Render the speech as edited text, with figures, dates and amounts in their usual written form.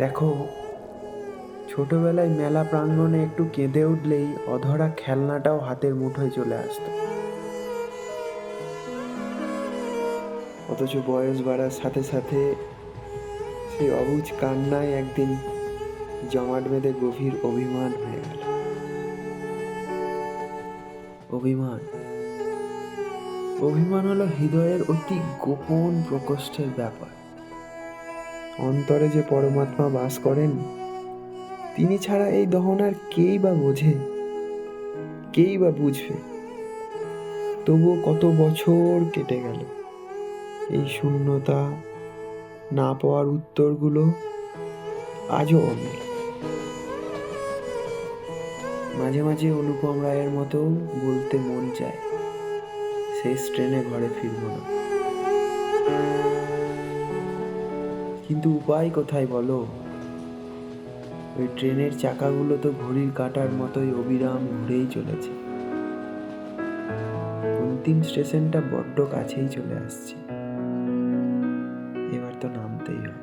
দেখো, ছোটবেলায় মেলা প্রাঙ্গণে একটু কেঁদে উঠলেই অধরা খেলনাটাও হাতের মুঠোয় চলে আসতো। অথচ বয়স বাড়ার সাথে সাথে সেই অবুঝ কান্নায় একদিন জমাট বেঁধে গভীর অভিমান হয়ে গেল। অভিমান অভিমান হলো হৃদয়ের অতি গোপন প্রকোষ্ঠের ব্যাপার। অন্তরে যে পরমাত্মা বাস করেন, তিনি ছাড়া এই দহন আর কেই বা বোঝে, কেই বা বুঝবে। তবুও কত বছর কেটে গেল, এই শূন্যতা, না পাওয়ার উত্তরগুলো আজও অমিল। মাঝে মাঝে অনুপম রায়ের মতো বলতে মন চায়, শেষ ট্রেনে ঘরে ফিরবো না। কিন্তু উপায় কোথায় বলো? ওই ট্রেনের চাকাগুলো তো ঘড়ির কাঁটার মতোই অবিরাম ঘুরেই চলেছে। অন্তিম স্টেশনটা বড্ড কাছেই চলে আসছে, এবার তো নামতেই হবে।